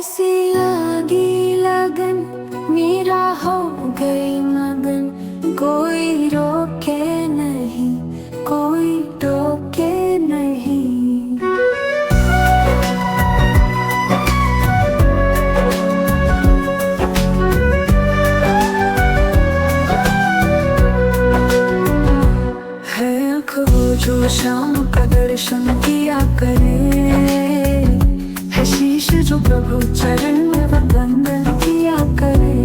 ऐसी लगी लगन मेरा हो गई मगन, कोई रोके नहीं, कोई टोके नहीं। है आँखों जो शाम का दर्शन किया करे, है शीश जो प्रभु चरण में वंदन किया करे।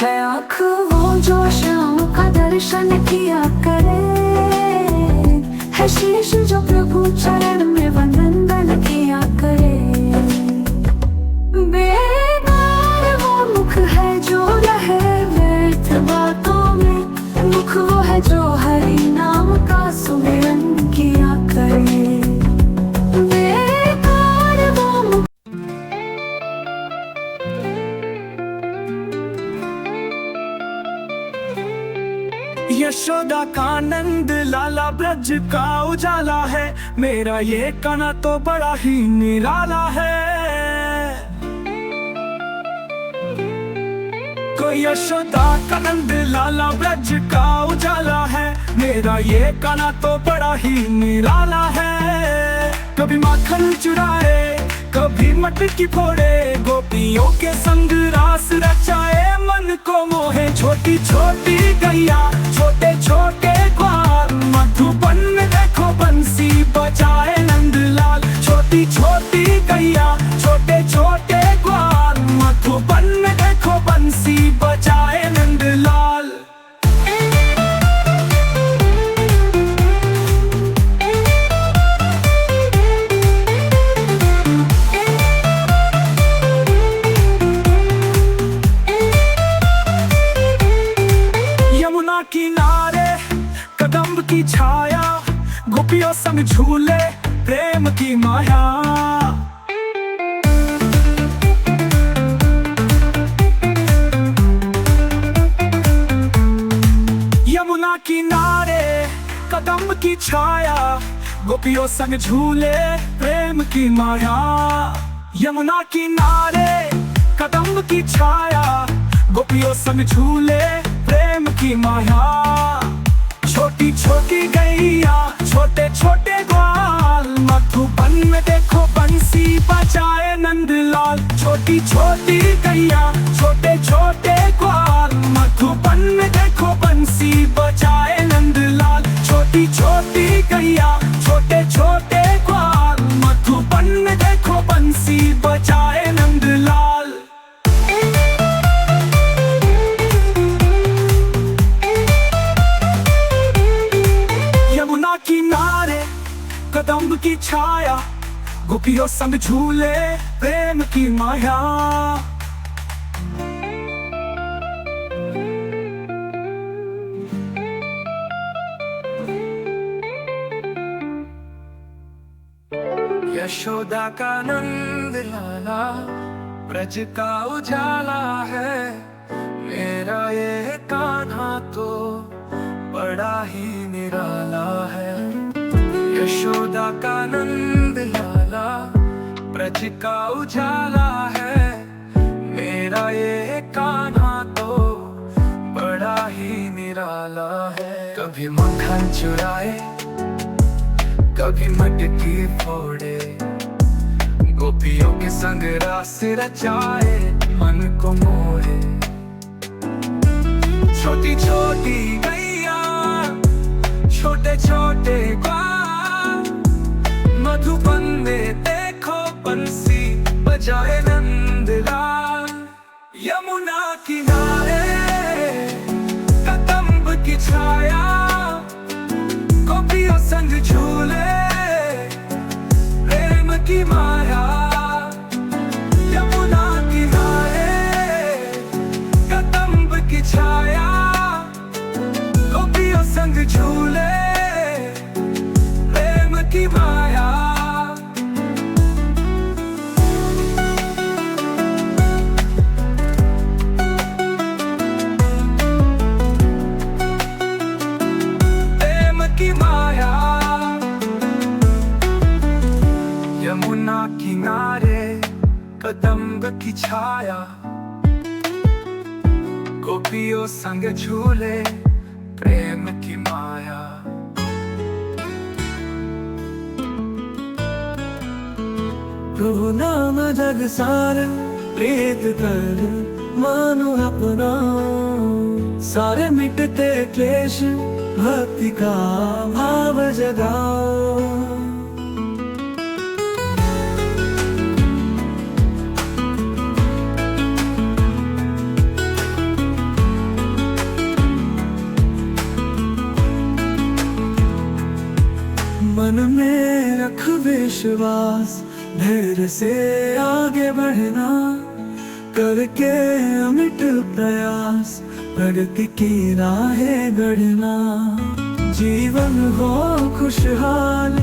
है आँख वो जो शाम का दर्शन किया करे, है शीश जो प्रभु चरण में वंदन किया करे। बेकार वो मुख है जो रहे व्यर्थ बातों में, मुख वो है जो हरि नाम का सुमिरन किया करे। यशोदा का नंद लाला ब्रज का उजाला है, मेरा ये कान्हा तो बड़ा ही निराला है। कोई यशोदा का नंद लाला ब्रज का उजाला है, मेरा ये कान्हा तो बड़ा ही निराला है। कभी माखन चुराए, कभी मटकी फोड़े, गोपियों के संग रास रचाए, मन को मोहे। छोटी छोटी गैया छोटे छोटे ग्वाल, मधुबन में देखो बंसी बजाए नंदलाल। छोटी छोटी गैया छोटे छोटे ग्वाल, मधुबन में देखो बंसी बजाए नंदलाल। किनारे कदम्ब की छाया, गोपियों संग झूले प्रेम की माया। यमुना किनारे कदम्ब की छाया, गोपियों संग झूले प्रेम की माया। यमुना किनारे कदम्ब की छाया, गोपियों संग झूले प्रेम की माया। छोटी छोटी गैया छोटे छोटे ग्वाल, मधुबन में देखो बंसी बजाए नंदलाल। छोटी छोटी गैया छोटे छोटे ग्वाल, मधुबन में देखो बंसी बजाए नंदलाल। छोटी छोटी गैया छोटे छोटे ग्वाल, मधुबन में देखो बंसी बजाए नंदलाल। किनारे कदम्ब की छाया, गोपियों संग झूले प्रेम की माया। यशोदा का नंद लाला ब्रज का उजाला है, मेरा ये कान्हा तो बड़ा ही निराला है। यशोदा का नंद लाला ब्रज का उजाला है, मेरा ये कान्हा तो बड़ा ही निराला है। कभी मक्खन चुराए, कभी मटकी फोड़े, गोपियों के संग रास रचाए, मन को मोहे। छोटी छोटी छोटे छोटे ग्वाल, मधुबन में देखो बंसी बजाए नंदलाल। यमुना किनारे कदम्ब की छाया, गोपियों संग झूले प्रेम की माया। यमुना किनारे कदम्ब की छाया, गोपियों संग झूले प्रेम की माया। प्रेम की माया। पतंग की छाया, गोपियों संग झूले प्रेम की माया। प्रभु नाम जग सार प्रीत कर मानो अपना, सारे मिटते क्लेश भक्ति का भाव जगाओ। मन में रख विश्वास, धैर्य से आगे बढ़ना, करके अमिट प्रयास प्रगति की राहें गढ़ना। जीवन हो खुशहाल,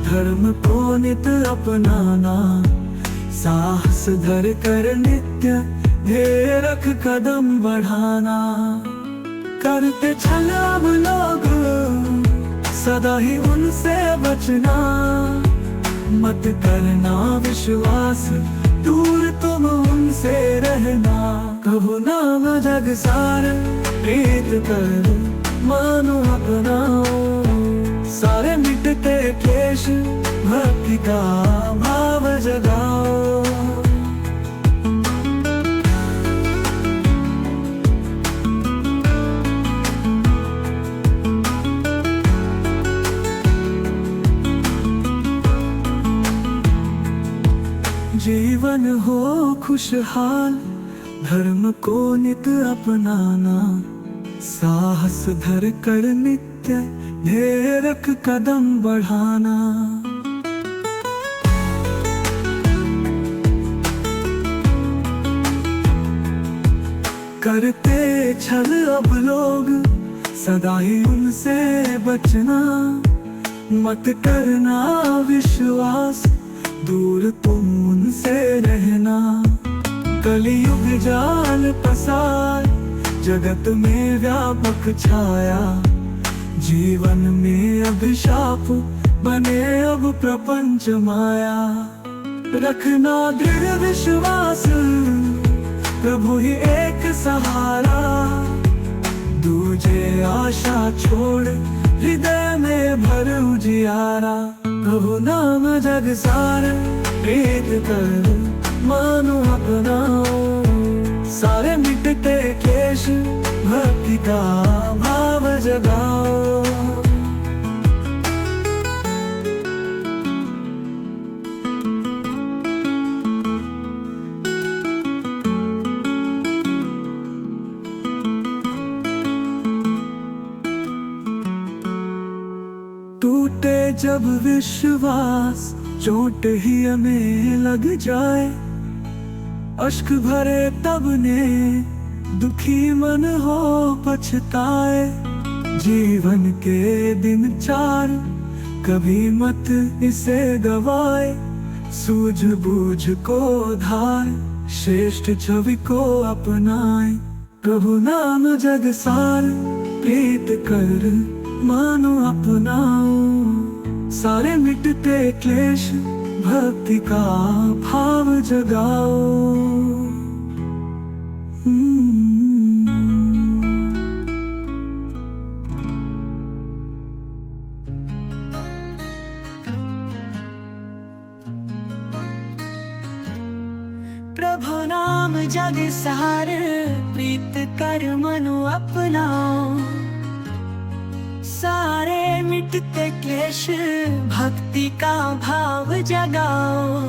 धर्म को नित अपनाना, साहस धर कर नित्य ध्येय रख कदम बढ़ाना। करते छल अब लोग सदा ही उनसे बचना, मत करना विश्वास दूर तुम उनसे रहना। कहो नाम जग सार प्रीत कर मानो अपना, सारे मिटते क्लेश भक्ति का भाव जगाओ। जीवन हो खुशहाल, धर्म को नित अपनाना, साहस धर कर नित्य ध्येय रख कदम बढ़ाना। करते छल अब लोग सदा ही उनसे बचना, मत करना विश्वास दूर तुम उनसे रहना। कलियुग जाल पसार, जगत में व्यापक छाया, जीवन में अभिशाप बने अब प्रपंच माया। रखना दृढ़ विश्वास, प्रभु ही एक सहारा, दूजे आशा छोड़ हृदय में भर उजियारा। प्रभु नाम जग सार प्रीत कर मानो अपना, सारे मिटते क्लेश भक्ति का भाव जगाओ। टूटे जब विश्वास, चोट ही हमें लग जाए, अश्क भरे तब ने दुखी मन हो पछताए। जीवन के दिन चार कभी मत इसे गवाए, सूझबूझ को धार श्रेष्ठ छवि को अपनाए। प्रभु नाम जग सार प्रीत कर मानो अपनाओ, सारे मिटते क्लेश भक्ति का भाव जगाओ। प्रभु नाम जग सार प्रीत कर मनो अपनाओ, सारे मिटते क्लेश भक्ति का भाव जगाओ।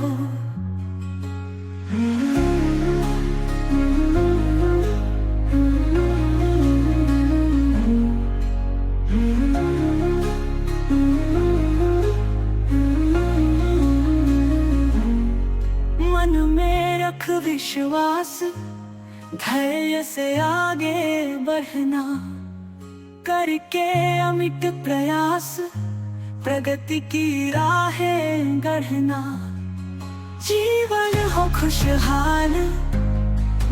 मन में रख विश्वास, धैर्य से आगे बढ़ना, करके अमिट प्रयास प्रगति की राहें गढ़ना। जीवन हो खुशहाल,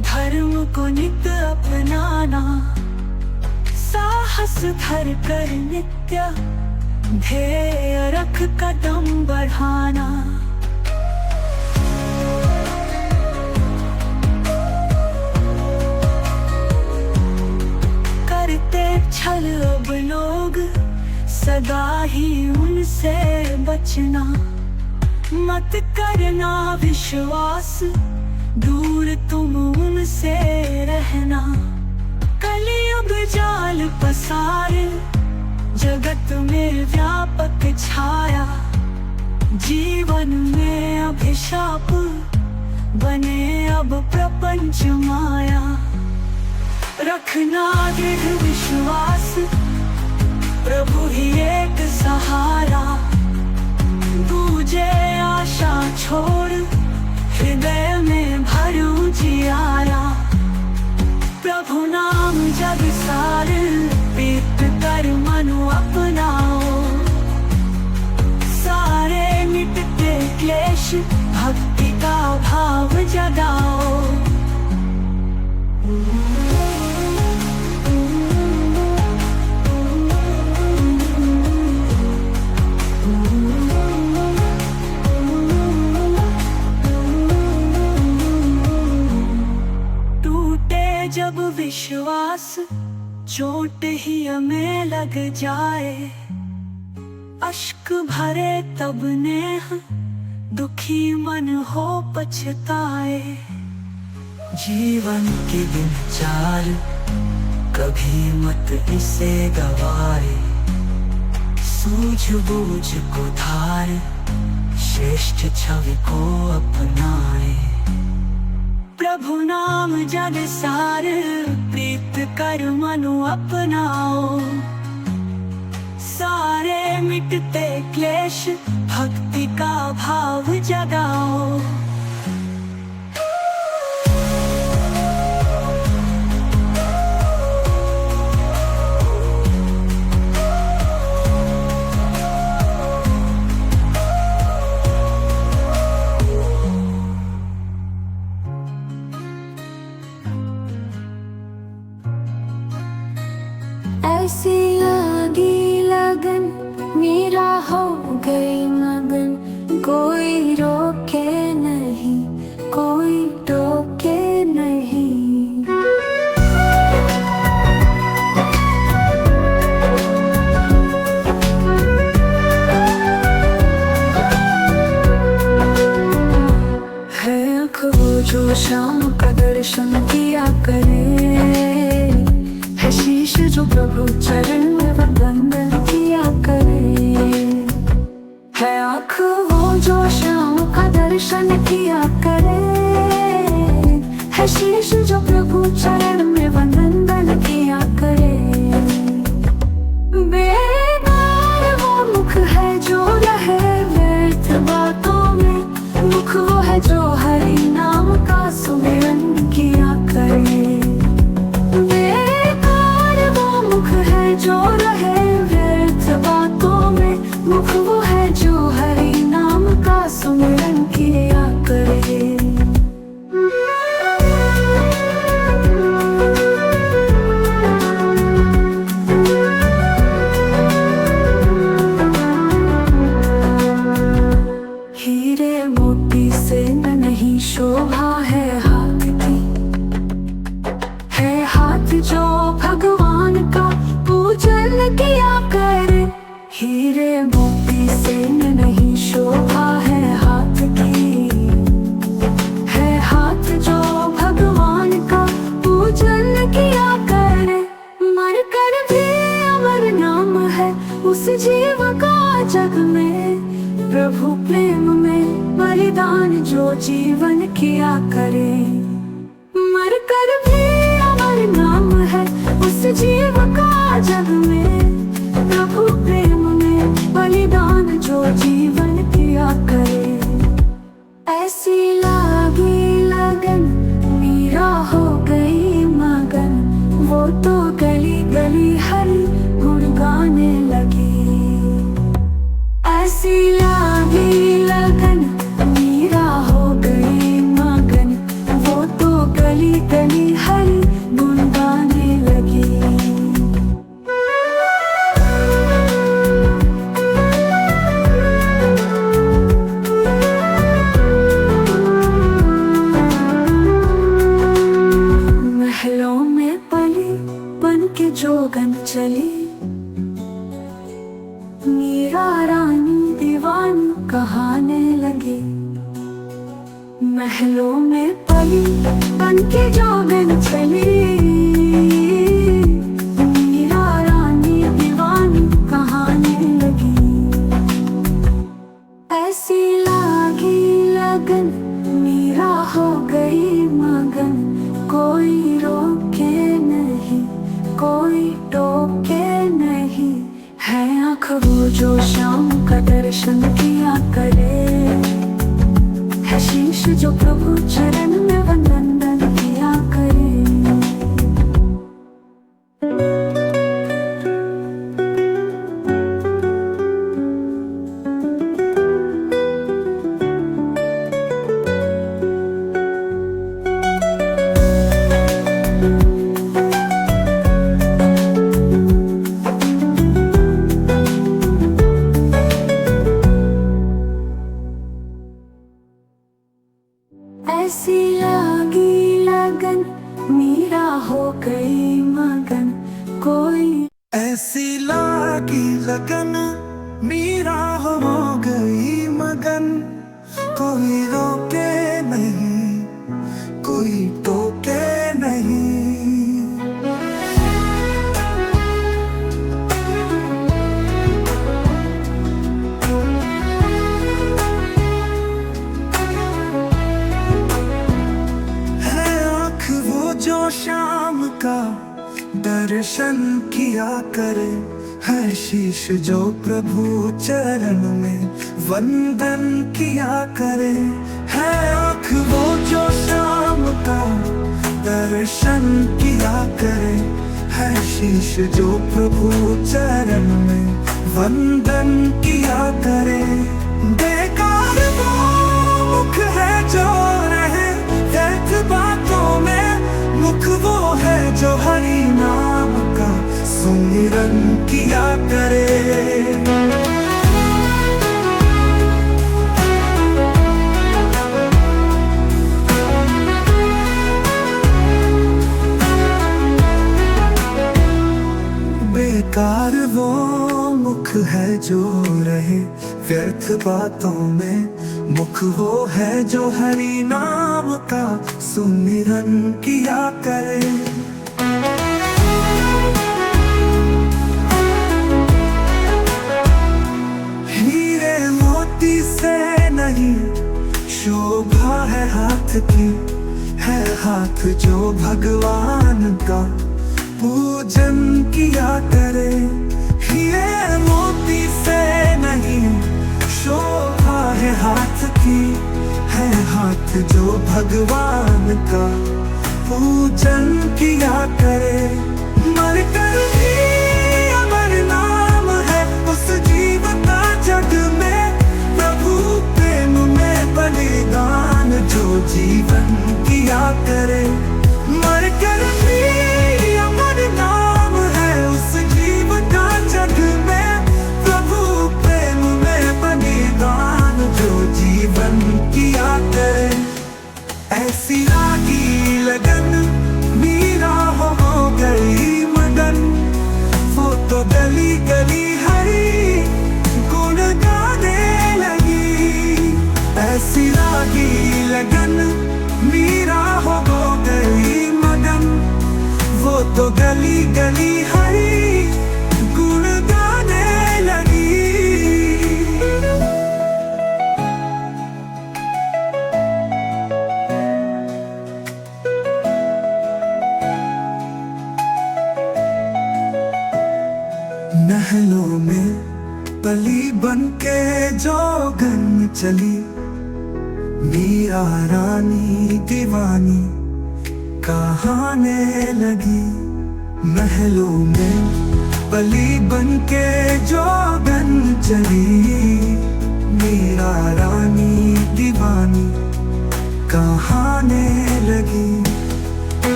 धर्म को नित अपनाना, साहस धर कर नित्य ध्येय रख कदम बढ़ाना। होगा ही उनसे बचना। मत करना विश्वास, दूर तुम उनसे रहना। कलयुग जाल पसार, जगत में व्यापक छाया। जीवन में अभिशाप बने अब प्रपंच माया। रखना दृढ़ विश्वास, प्रभु ही एक सहारा। दूजे आशा छोड़, हृदय में भर उजियारा। प्रभु नाम जग सार, प्रीत कर मनु अपनाओ। सारे मिटते क्लेश, भक्ति का भाव जगाओ। टूटे जब विश्वास, चोट ही हमें लग जाए। अश्क भरे तब नेह, दुखी मन हो पछताए। जीवन के दिन चार, कभी मत इसे गवाए। सूझबूझ को धार, श्रेष्ठ छवि को अपनाए। प्रभु नाम जग सार, प्रीत कर मनु अपनाओ। सारे मिटते क्लेश, भक्ति का भाव जगाओ। ऐसी लगी लगन, मेरा हो गई मगन। कोई रोके नहीं, कोई टोके नहीं। है आँख वो जो शाम का दर्शन किया करे। है शीश जो प्रभु चरण में वंदन किया करे। है आँख वो जो शाम का दर्शन किया करे। है शीश जो प्रभु चरण में वंदन किया करे। बेकार वो मुख है जो रहे व्यर्थ बातों में। मुख वो है जो हरि नाम का सुमिरन किया करे। जो रहे व्यर्थ बातों में, मुख वो है जो हरि नाम का सुमिरन किया करे। हीरे मोती से न नहीं शोभा है हाथ की। है हाथ जो भगवान का पूजन किया करे। हीरे मोती से नहीं शोभा है हाथ की। है हाथ जो भगवान का पूजन किया करे। मर कर भी अमर नाम है उस जीव का जग में। प्रभु प्रेम में बलिदान जो जीवन किया करे। मर कर भी अमर नाम है उस जीव का जग में। प्रभु प्रेम में बलिदान जो जीवन किया करे। ऐसी लागी लगन, मीरा हो गई मगन। वो तो गली गली हरि गुण गाने लगी। ऐसी लागी लगन, मीरा हो गई मगन। वो तो गली गली हरि गुण गाने लगी। महलों में पली बन के जोगन चली, मीरा रानी दीवानी कहानी लगी। ऐसी लागी लगन मीरा हो गई मगन, कोई रोके नहीं कोई टोके नहीं। है आँख वो जो शाम का दर्शन किया करे, है शीश जो प्रभु चरण में वंदन किया करे। ऐसी लागी लगन मीरा हो गई मगन, कोई ऐसी लागी लगन मीरा हो गई मगन, कोई रोके नहीं कोई टोके नहीं। जो शाम का दर्शन किया करे, है शीश जो प्रभु चरण में वंदन किया करे। है आँख वो जो शाम का दर्शन किया करे, है शीश जो प्रभु चरण में वंदन किया करे। बेकार वो मुख है जो रहे व्यर्थ बातों में, मुख वो है जो हरि नाम का सुमिरन किया करे। बेकार वो मुख है जो रहे व्यर्थ बातों में, मुख वो है जो हरि नाम का सुमिरन किया करे। हीरे मोती से नहीं शोभा है हाथ की, है हाथ जो भगवान का पूजन किया करे। हीरे मोती से नहीं शोभा है हाथ की, है हाथ जो भगवान का पूजन किया करे। मर कर भी अमर नाम है उस जीव का जग में, प्रभु प्रेम में बलिदान जो जीवन किया करे। मर कर भी अमर नाम है उस जीव का जग में, प्रभु प्रेम में बलिदान जो जीवन किया करे। ऐसी लागी लगन मीरा हो गई मगन, वो तो गली गली हरी गुण गाने लगी। ऐसी लागी लगन मीरा हो गई मगन, वो तो गली गली हरी गुण गाने लगी। महलों में पली बन के जोगन चली, मीरा रानी दीवानी कहाने लगी। महलों में पली बन के जोगन चली, मीरा रानी दीवानी कहाने लगी।